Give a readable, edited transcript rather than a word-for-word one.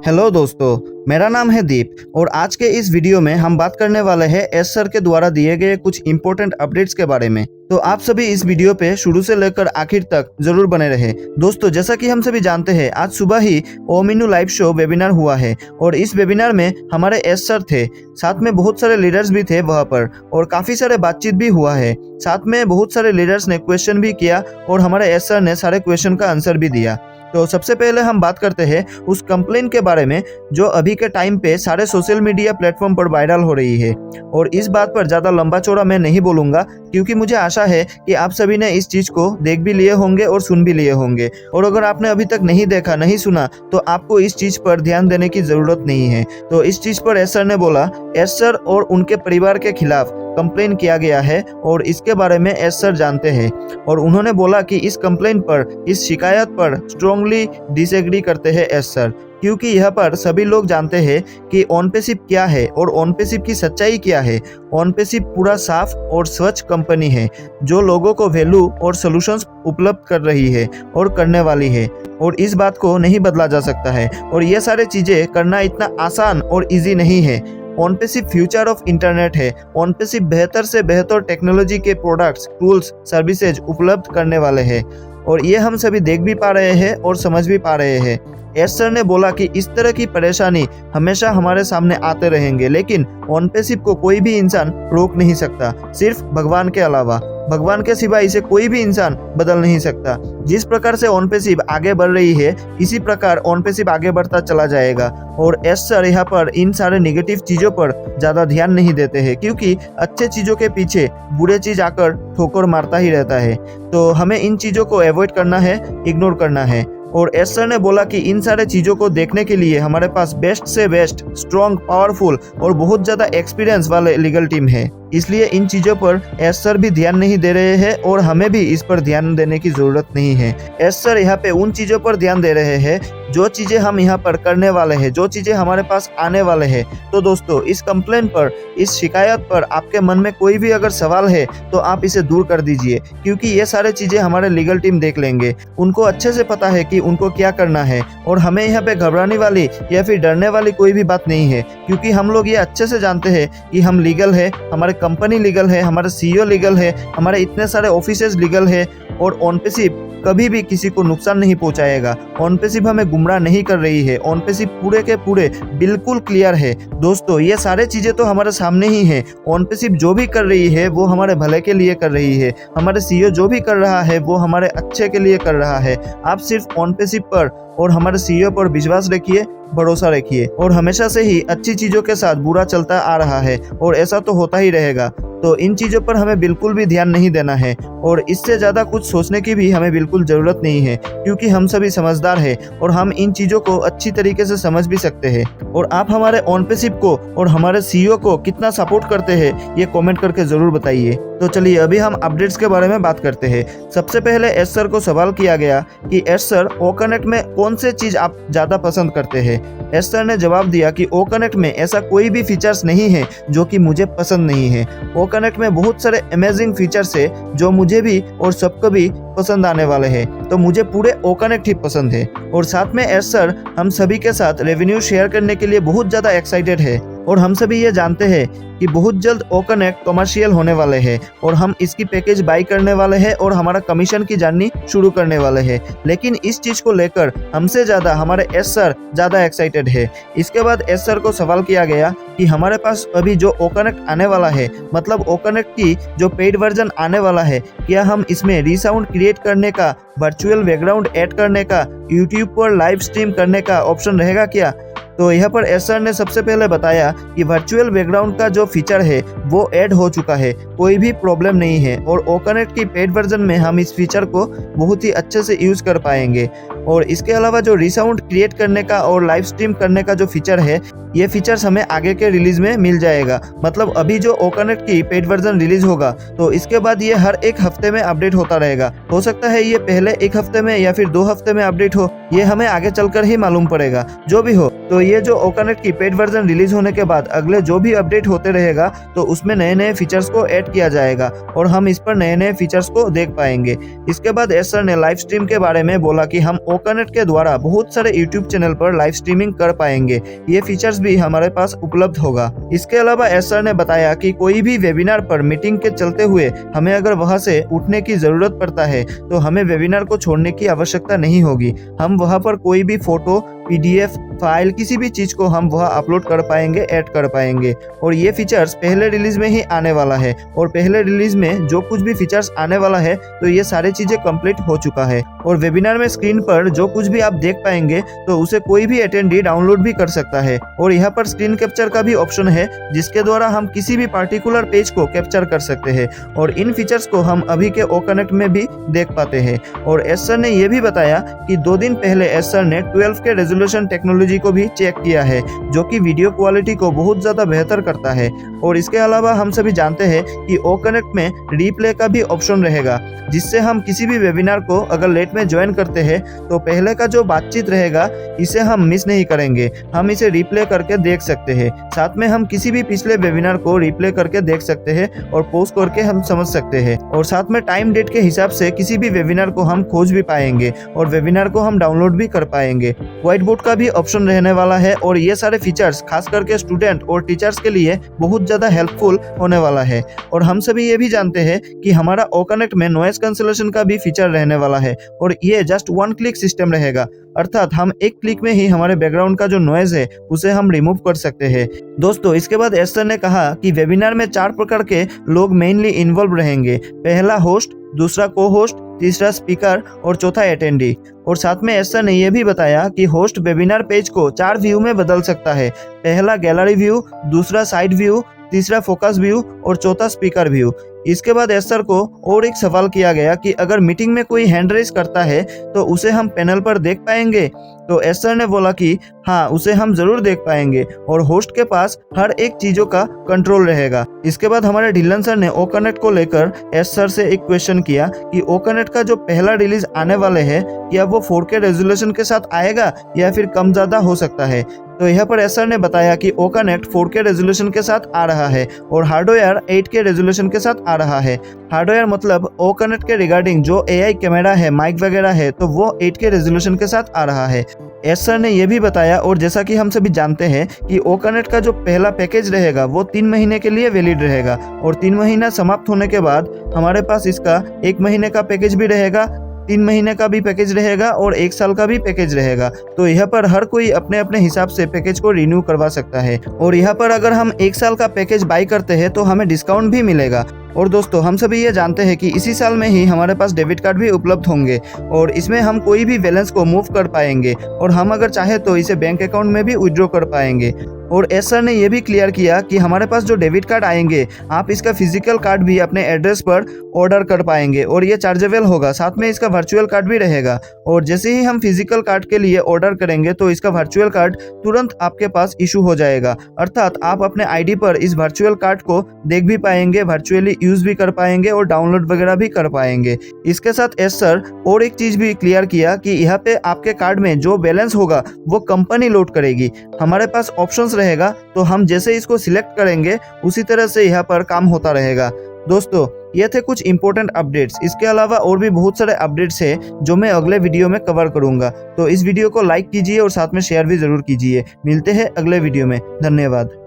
Hello दोस्तों, मेरा नाम है दीप और आज के इस वीडियो में हम बात करने वाले हैं एस सर के द्वारा दिए गए कुछ इंपॉर्टेंट अपडेट्स के बारे में। तो आप सभी इस वीडियो पे शुरू से लेकर आखिर तक जरूर बने रहे। दोस्तों, जैसा कि हम सभी जानते हैं, आज सुबह ही ओमिनू लाइव शो वेबिनार हुआ है और इस वेबिनार में हमारे एस सर थे, साथ में बहुत सारे लीडर्स भी थे वहाँ पर और काफी सारे बातचीत भी हुआ है। साथ में बहुत सारे लीडर्स ने क्वेश्चन भी किया और हमारे एस सर ने सारे क्वेश्चन का आंसर भी दिया। तो सबसे पहले हम बात करते हैं उस कंप्लेन के बारे में जो अभी के टाइम पे सारे सोशल मीडिया प्लेटफॉर्म पर वायरल हो रही है। और इस बात पर ज़्यादा लंबा चौड़ा मैं नहीं बोलूँगा क्योंकि मुझे आशा है कि आप सभी ने इस चीज़ को देख भी लिए होंगे और सुन भी लिए होंगे। और अगर आपने अभी तक नहीं देखा, नहीं सुना, तो आपको इस चीज़ पर ध्यान देने की ज़रूरत नहीं है। तो इस चीज़ पर एस सर ने बोला, एस सर और उनके परिवार के खिलाफ कंप्लेन किया गया है और इसके बारे में एस सर जानते हैं। और उन्होंने बोला कि इस कंप्लेन पर, इस शिकायत पर स्ट्रांगली डिसएग्री करते हैं एस सर, क्योंकि यहाँ पर सभी लोग जानते हैं कि ऑनपेसिप क्या है और ऑनपेसिप की सच्चाई क्या है। ऑनपेसिप पूरा साफ और स्वच्छ कंपनी है जो लोगों को वैल्यू और सॉल्यूशंस उपलब्ध कर रही है और करने वाली है और इस बात को नहीं बदला जा सकता है। और ये सारी चीज़ें करना इतना आसान और इजी नहीं है। ऑनपेसिप फ्यूचर ऑफ इंटरनेट है। ऑनपेसिप बेहतर से बेहतर टेक्नोलॉजी के प्रोडक्ट्स, टूल्स, सर्विसेज उपलब्ध करने वाले हैं और ये हम सभी देख भी पा रहे हैं और समझ भी पा रहे हैं। एस सर ने बोला कि इस तरह की परेशानी हमेशा हमारे सामने आते रहेंगे, लेकिन ऑनपेसिप को कोई भी इंसान रोक नहीं सकता, सिर्फ भगवान के अलावा। भगवान के सिवा इसे कोई भी इंसान बदल नहीं सकता। जिस प्रकार से ऑनपेसिप आगे बढ़ रही है, इसी प्रकार ऑनपेसिप आगे बढ़ता चला जाएगा। और एस सर यहाँ पर इन सारे नेगेटिव चीज़ों पर ज़्यादा ध्यान नहीं देते हैं क्योंकि अच्छे चीज़ों के पीछे बुरे चीज़ आकर ठोकर मारता ही रहता है। तो हमें इन चीज़ों को अवॉइड करना है, इग्नोर करना है। और एस सर ने बोला कि इन सारे चीज़ों को देखने के लिए हमारे पास बेस्ट से बेस्ट, स्ट्रॉन्ग, पावरफुल और बहुत ज़्यादा एक्सपीरियंस वाले लीगल टीम है, इसलिए इन चीज़ों पर एस सर भी ध्यान नहीं दे रहे हैं और हमें भी इस पर ध्यान देने की ज़रूरत नहीं है। एस सर यहाँ पे उन चीज़ों पर ध्यान दे रहे हैं जो चीज़ें हम यहाँ पर करने वाले हैं, जो चीज़ें हमारे पास आने वाले हैं। तो दोस्तों, इस कंप्लेन पर, इस शिकायत पर आपके मन में कोई भी अगर सवाल है तो आप इसे दूर कर दीजिए क्योंकि ये सारे चीज़ें हमारे लीगल टीम देख लेंगे। उनको अच्छे से पता है कि उनको क्या करना है और हमें यहाँ पे घबराने वाली या फिर डरने वाली कोई भी बात नहीं है क्योंकि हम लोग ये अच्छे से जानते हैं कि हम लीगल है, हमारे कंपनी लीगल है, हमारे सीईओ लीगल है, हमारे इतने सारे ऑफिसेज लीगल है और ऑनपेसिप कभी भी किसी को नुकसान नहीं पहुंचाएगा। ऑनपेसिप हमें गुमराह नहीं कर रही है। ऑनपेसिप पूरे के पूरे बिल्कुल क्लियर है। दोस्तों, ये सारे चीज़ें तो हमारे सामने ही हैं। ऑनपेसिप जो भी कर रही है वो हमारे भले के लिए कर रही है। हमारे सीईओ जो भी कर रहा है वो हमारे अच्छे के लिए कर रहा है। आप सिर्फ ऑनपेसिप पर और हमारे सीईओ पर विश्वास रखिए, भरोसा रखिए। और हमेशा से ही अच्छी चीज़ों के साथ बुरा चलता आ रहा है और ऐसा तो होता ही रहेगा। तो इन चीज़ों पर हमें बिल्कुल भी ध्यान नहीं देना है और इससे ज़्यादा कुछ सोचने की भी हमें बिल्कुल ज़रूरत नहीं है क्योंकि हम सभी समझदार हैं और हम इन चीज़ों को अच्छी तरीके से समझ भी सकते हैं। और आप हमारे ऑनपेसिप को और हमारे सीईओ को कितना सपोर्ट करते हैं ये कमेंट करके ज़रूर बताइए। तो चलिए अभी हम अपडेट्स के बारे में बात करते हैं। सबसे पहले एस सर को सवाल किया गया कि एस सर, ओ कनेक्ट में कौन से चीज़ आप ज़्यादा पसंद करते हैं। एस सर ने जवाब दिया कि ओ कनेक्ट में ऐसा कोई भी फीचर्स नहीं है जो कि मुझे पसंद नहीं है। ओ कनेक्ट में बहुत सारे अमेजिंग फीचर्स है जो मुझे भी और सबको भी पसंद आने वाले हैं, तो मुझे पूरे ओ कनेक्ट ही पसंद है। और साथ में एस सर हम सभी के साथ रेवेन्यू शेयर करने के लिए बहुत ज़्यादा एक्साइटेड है और हम सभी ये जानते हैं कि बहुत जल्द ओ कनेक्ट कमर्शियल होने वाले हैं और हम इसकी पैकेज बाई करने वाले हैं और हमारा कमीशन की जर्नी शुरू करने वाले हैं। लेकिन इस चीज़ को लेकर हमसे ज़्यादा हमारे एस सर ज़्यादा एक्साइटेड है। इसके बाद एस सर को सवाल किया गया कि हमारे पास अभी जो ओ कनेक्ट आने वाला है, मतलब ओ कनेक्ट की जो पेड वर्जन आने वाला है, क्या हम इसमें रीसाउंड क्रिएट करने का, वर्चुअल बैकग्राउंड ऐड करने का, यूट्यूब पर लाइव स्ट्रीम करने का ऑप्शन रहेगा क्या। तो यहाँ पर एस सर ने सबसे पहले बताया कि वर्चुअल बैकग्राउंड का जो फीचर है वो ऐड हो चुका है, कोई भी प्रॉब्लम नहीं है और ओ कनेक्ट की पेड वर्जन में हम इस फीचर को बहुत ही अच्छे से यूज़ कर पाएंगे। और इसके अलावा जो रीसाउंड क्रिएट करने का और लाइव स्ट्रीम करने का जो फीचर है, ये फीचर्स हमें आगे के रिलीज में मिल जाएगा। मतलब अभी जो ओ कनेक्ट की पेड वर्जन रिलीज होगा तो इसके बाद ये हर एक हफ्ते में अपडेट होता रहेगा। हो सकता है ये पहले एक हफ्ते में या फिर 2 हफ्ते में अपडेट हो, ये हमें आगे चलकर ही मालूम पड़ेगा। जो भी हो, तो ये जो ओ कनेक्ट की पेड वर्जन रिलीज होने के बाद अगले जो भी अपडेट होते रहेगा तो उसमें नए नए फीचर्स को ऐड किया जाएगा और हम इस पर नए नए फीचर्स को देख पाएंगे। इसके बाद एस सर ने लाइव स्ट्रीम के बारे में बोला कि हम ओकनेक्ट के द्वारा बहुत सारे यूट्यूब चैनल पर लाइव स्ट्रीमिंग कर पाएंगे। ये फीचर्स भी हमारे पास उपलब्ध होगा। इसके अलावा एस सर ने बताया कि कोई भी वेबिनार पर मीटिंग के चलते हुए हमें अगर वहां से उठने की जरूरत पड़ता है तो हमें वेबिनार को छोड़ने की आवश्यकता नहीं होगी। हम वहां पर कोई भी फोटो, PDF फाइल, किसी भी चीज को हम वहाँ अपलोड कर पाएंगे, ऐड कर पाएंगे। और ये फीचर्स पहले रिलीज में ही आने वाला है और पहले रिलीज में जो कुछ भी फीचर्स आने वाला है तो ये सारी चीजें कंप्लीट हो चुका है। और वेबिनार में स्क्रीन पर जो कुछ भी आप देख पाएंगे तो उसे कोई भी अटेंडी डाउनलोड भी कर सकता है। और यहाँ पर स्क्रीन कैप्चर का भी ऑप्शन है जिसके द्वारा हम किसी भी पार्टिकुलर पेज को कैप्चर कर सकते हैं और इन फीचर्स को हम अभी के ओकनेक्ट में भी देख पाते हैं। और एस सर ने यह भी बताया कि 2 दिन पहले एस सर ने 12 के रेजोल्यूशन टेक्नोलॉजी को भी चेक किया है जो कि वीडियो क्वालिटी को बहुत ज्यादा बेहतर करता है। और इसके अलावा हम सभी जानते हैं कि ओकनेक्ट में रीप्ले का भी ऑप्शन रहेगा जिससे हम किसी भी वेबिनार को अगर लेट में ज्वाइन करते हैं तो पहले का जो बातचीत रहेगा इसे हम मिस नहीं करेंगे, हम इसे रिप्ले करके देख सकते हैं। साथ में हम किसी भी पिछले वेबिनार को रिप्ले करके देख सकते हैं और पॉज करके हम समझ सकते हैं। और साथ में टाइम डेट के हिसाब से किसी भी वेबिनार को हम खोज भी पाएंगे और वेबिनार को हम डाउनलोड भी कर पाएंगे। व्हाइट बोर्ड का भी ऑप्शन रहने वाला है और ये सारे फीचर्स खास करके स्टूडेंट और टीचर्स के लिए बहुत ज्यादा हेल्पफुल होने वाला है। और हम सभी ये भी जानते हैं कि हमारा ओकनेक्ट में नॉइज कैंसलेशन का भी फीचर रहने वाला है और ये जस्ट 1 क्लिक सिस्टम रहेगा, अर्थात हम एक क्लिक में ही हमारे बैकग्राउंड का जो नॉइज है उसे हम रिमूव कर सकते हैं। दोस्तों, इसके बाद एस सर ने कहा कि वेबिनार में 4 प्रकार के लोग मेनली इन्वॉल्व रहेंगे। पहला होस्ट, दूसरा को होस्ट, तीसरा स्पीकर और चौथा अटेंडी। और साथ में एस सर ने यह भी बताया कि होस्ट वेबिनार पेज को 4 व्यू में बदल सकता है। पहला गैलरी व्यू, दूसरा साइड व्यू, तीसरा फोकस व्यू और चौथा स्पीकर व्यू। इसके बाद एस सर को और एक सवाल किया गया कि अगर मीटिंग में कोई हैंड रेस करता है तो उसे हम पैनल पर देख पाएंगे। तो एस सर ने बोला कि हाँ, उसे हम जरूर देख पाएंगे और होस्ट के पास हर एक चीजों का कंट्रोल रहेगा। इसके बाद हमारे ढिल्लन सर ने ओकनेक्ट को लेकर एस सर से एक क्वेश्चन किया कि ओकनेक्ट का जो पहला रिलीज आने वाले है क्या वो 4K रेजोल्यूशन के साथ आएगा या फिर कम ज्यादा हो सकता है। तो यहाँ पर एस सर ने बताया कि ओकनेक्ट 4K रेजोल्यूशन के साथ आ रहा है और हार्डवेयर 8K रेजोल्यूशन के साथ आ रहा है। हार्डवेयर मतलब ओकनेक्ट के रिगार्डिंग जो AI कैमरा है, माइक वगैरह है, तो वो 8K रेजोल्यूशन के साथ आ रहा है। एस सर ने यह भी बताया और जैसा कि हम सभी जानते हैं कि ओकनेक्ट का जो पहला पैकेज रहेगा वो 3 महीने के लिए वैलिड रहेगा और 3 महीना समाप्त होने के बाद हमारे पास इसका 1 महीने का पैकेज भी रहेगा, 3 महीने का भी पैकेज रहेगा और 1 साल का भी पैकेज रहेगा। तो यहाँ पर हर कोई अपने अपने हिसाब से पैकेज को रिन्यू करवा सकता है। और यहाँ पर अगर हम 1 साल का पैकेज बाई करते हैं तो हमें डिस्काउंट भी मिलेगा। और दोस्तों, हम सभी ये जानते हैं कि इसी साल में ही हमारे पास डेबिट कार्ड भी उपलब्ध होंगे और इसमें हम कोई भी बैलेंस को मूव कर पाएंगे और हम अगर चाहे तो इसे बैंक अकाउंट में भी विड्रॉ कर पाएंगे। और एस सर ने यह भी क्लियर किया कि हमारे पास जो डेबिट कार्ड आएंगे आप इसका फिजिकल कार्ड भी अपने एड्रेस पर ऑर्डर कर पाएंगे और ये चार्जेबल होगा। साथ में इसका वर्चुअल कार्ड भी रहेगा और जैसे ही हम फिजिकल कार्ड के लिए ऑर्डर करेंगे तो इसका वर्चुअल कार्ड तुरंत आपके पास इशू हो जाएगा, अर्थात आप अपने आईडी पर इस वर्चुअल कार्ड को देख भी पाएंगे, वर्चुअली यूज भी कर पाएंगे और डाउनलोड वगैरह भी कर पाएंगे। इसके साथ एस सर और एक चीज भी क्लियर किया कि यहाँ पे आपके कार्ड में जो बैलेंस होगा वो कंपनी लोड करेगी। हमारे पास ऑप्शंस रहेगा तो हम जैसे इसको सिलेक्ट करेंगे उसी तरह से यहाँ पर काम होता रहेगा। दोस्तों, ये थे कुछ इंपॉर्टेंट अपडेट्स। इसके अलावा और भी बहुत सारे अपडेट्स हैं जो मैं अगले वीडियो में कवर करूंगा। तो इस वीडियो को लाइक कीजिए और साथ में शेयर भी जरूर कीजिए। मिलते हैं अगले वीडियो में। धन्यवाद।